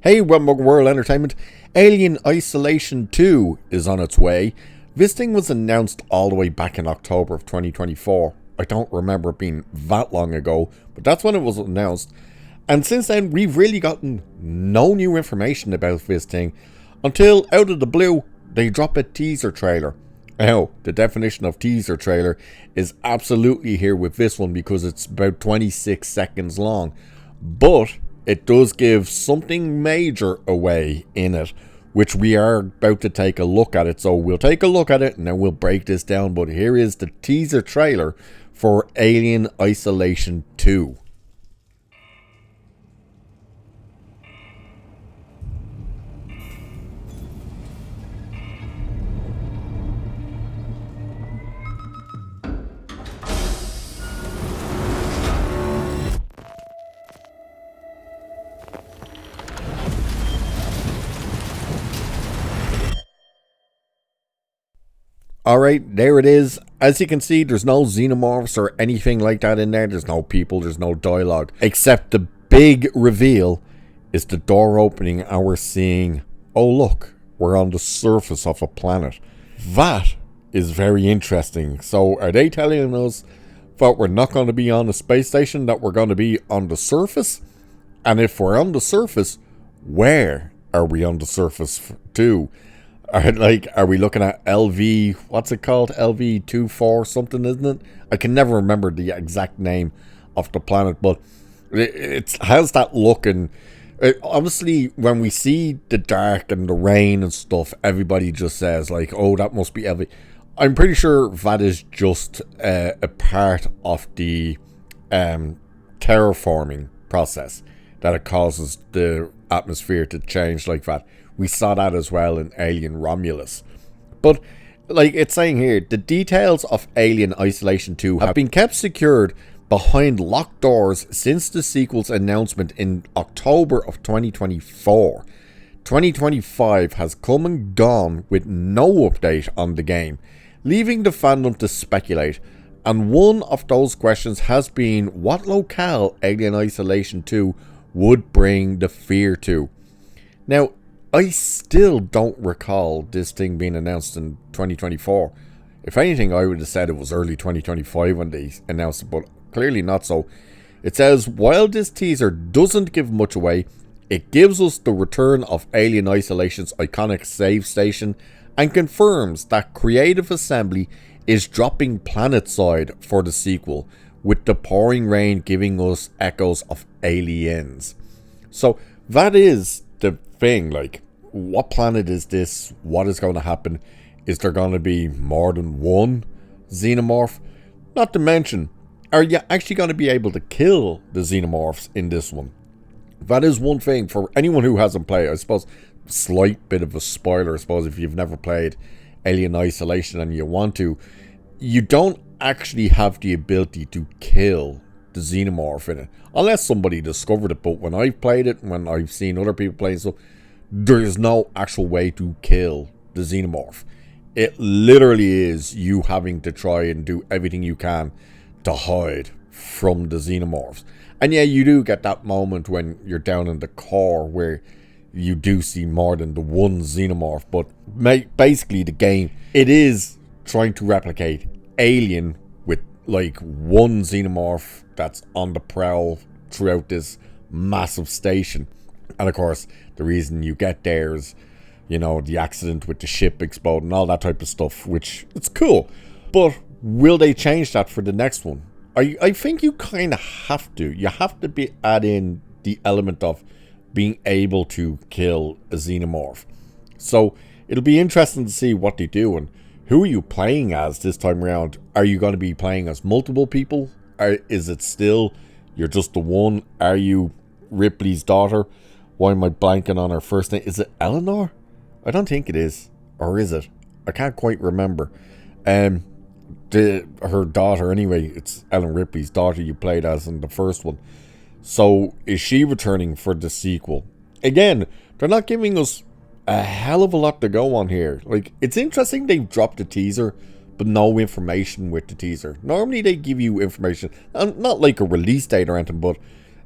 Hey, Webmug World Entertainment. Alien Isolation 2 is on its way. This thing was announced all the way back in October of 2024. I don't remember it being that long ago, but that's when it was announced. And since then, we've really gotten no new information about this thing until, out of the blue, they drop a teaser trailer. Now, the definition of teaser trailer is absolutely here with this one because it's about 26 seconds long. But it does give something major away in it, which we are about to take a look at it. So we'll take a look at it and then we'll break this down. But here is the teaser trailer for Alien Isolation 2. Alright, there it is. As you can see, there's no xenomorphs or anything like that in there. There's no people, there's no dialogue. Except the big reveal is the door opening and we're seeing, oh look, we're on the surface of a planet. That is very interesting. So are they telling us that we're not going to be on the space station, that we're going to be on the surface? And if we're on the surface, where are we on the surface to? Are we looking at LV, what's it called? LV-24 something, isn't it? I can never remember the exact name of the planet, but it has that look. And obviously, when we see the dark and the rain and stuff, everybody just says, like, oh, that must be LV. I'm pretty sure that is just a part of the terraforming process, that it causes the atmosphere to change like that. We saw that as well in Alien Romulus. But, like it's saying here, the details of Alien Isolation 2 have been kept secured behind locked doors since the sequel's announcement in October of 2024. 2025 has come and gone with no update on the game, leaving the fandom to speculate. And one of those questions has been what locale Alien Isolation 2 would bring the fear to. Now, I still don't recall this thing being announced in 2024. If anything, I would have said it was early 2025 when they announced it, but clearly not so. It says, while this teaser doesn't give much away, it gives us the return of Alien Isolation's iconic save station and confirms that Creative Assembly is dropping PlanetSide for the sequel, with the pouring rain giving us echoes of Aliens. So that is the thing, like, what planet is this? What is going to happen? Is there going to be more than one xenomorph? Not to mention, are you actually going to be able to kill the xenomorphs in this one? That is one thing for anyone who hasn't played. I suppose, slight bit of a spoiler, I suppose, if you've never played Alien Isolation and you want to, you don't actually have the ability to kill the xenomorph in it, unless somebody discovered it. But when I've played it, when I've seen other people playing stuff, there is no actual way to kill the xenomorph. It literally is you having to try and do everything you can to hide from the xenomorphs. And yeah, you do get that moment when you're down in the core where you do see more than the one xenomorph. But basically the game, it is trying to replicate Alien with like one xenomorph that's on the prowl throughout this massive station. And of course, the reason you get there is, you know, the accident with the ship exploding, all that type of stuff, which it's cool. But will they change that for the next one? I think you kind of have to. You have to add in the element of being able to kill a xenomorph. So it'll be interesting to see what they do. And who are you playing as this time around? Are you going to be playing as multiple people? Is it still you're just the one? Are you Ripley's daughter? Why am I blanking on her first name? Is it Eleanor? I don't think it is. Or is it? I can't quite remember. Her daughter, anyway. It's Ellen Ripley's daughter you played as in the first one. So, is she returning for the sequel? Again, they're not giving us a hell of a lot to go on here. Like, it's interesting they've dropped a teaser, but no information with the teaser. Normally they give you information, not like a release date or anything, but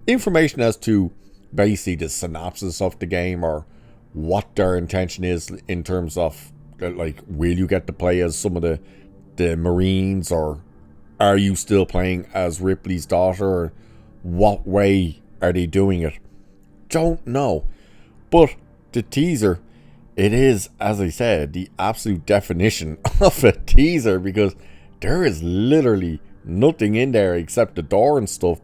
information as to basically the synopsis of the game, or what their intention is in terms of like, will you get to play as some of the Marines, or are you still playing as Ripley's daughter, or what way are they doing it? Don't know. But the teaser, it is, as I said, the absolute definition of a teaser, because there is literally nothing in there except the door and stuff.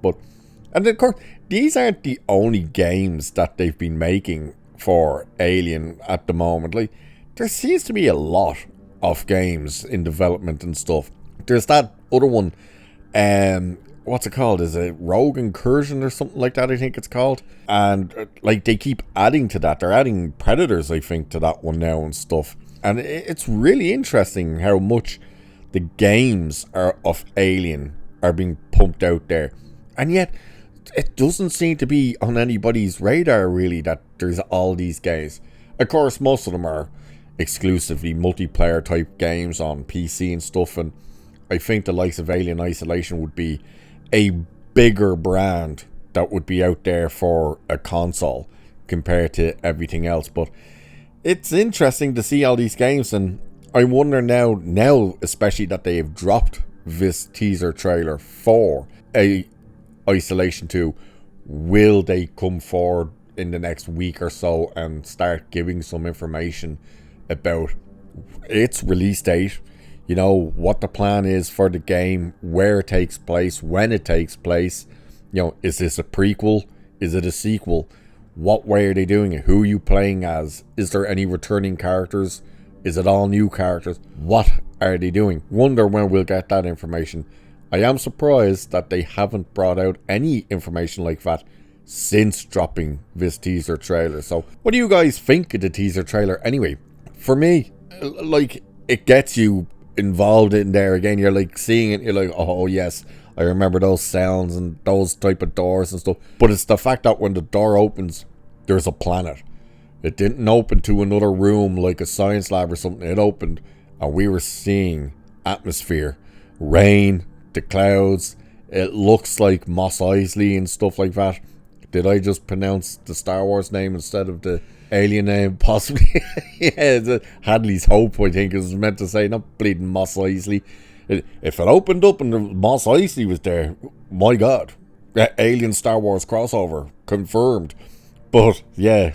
And of course, these aren't the only games that they've been making for Alien at the moment. Like, there seems to be a lot of games in development and stuff. There's that other one, what's it called? Is it Rogue Incursion or something like that, I think it's called? And like, they keep adding to that. They're adding Predators, I think, to that one now and stuff. And it's really interesting how much the games of Alien are being pumped out there. And yet, it doesn't seem to be on anybody's radar, really, that there's all these games. Of course, most of them are exclusively multiplayer type games on PC and stuff, and I think the likes of Alien Isolation would be a bigger brand that would be out there for a console compared to everything else. But it's interesting to see all these games, and I wonder now especially that they have dropped this teaser trailer for a Isolation 2, will they come forward in the next week or so and start giving some information about its release date, you know, what the plan is for the game, where it takes place, when it takes place, you know, is this a prequel, is it a sequel, what way are they doing it, who are you playing as, is there any returning characters, is it all new characters, what are they doing? Wonder when we'll get that information. I am surprised that they haven't brought out any information like that since dropping this teaser trailer. So what do you guys think of the teaser trailer anyway? For me, like, it gets you involved in there again. You're like seeing it, you're like, oh yes, I remember those sounds and those type of doors and stuff. But it's the fact that when the door opens, there's a planet. It didn't open to another room like a science lab or something. It opened and we were seeing atmosphere, rain, the clouds. It looks like Mos Eisley and stuff like that. Did I just pronounce the Star Wars name instead of the alien name? Possibly. Yeah, Hadley's Hope, I think it was meant to say, not bleeding Mos Eisley. If it opened up and Mos Eisley was there, my God, Alien Star Wars crossover confirmed. But yeah,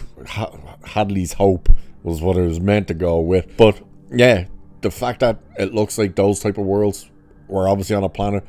Hadley's Hope was what it was meant to go with. But yeah, the fact that it looks like those type of worlds were obviously on a planet,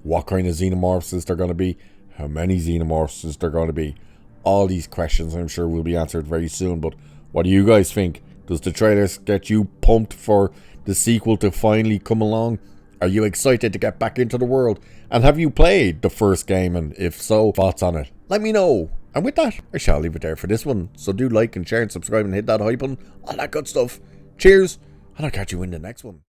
what kind of xenomorphs is there going to be, how many xenomorphs is there going to be, all these questions I'm sure will be answered very soon. But what do you guys think? Does the trailers get you pumped for the sequel to finally come along? Are you excited to get back into the world? And have you played the first game? And if so, thoughts on it? Let me know. And with that, I shall leave it there for this one. So do like and share and subscribe and hit that hype button, all that good stuff. Cheers, and I'll catch you in the next one.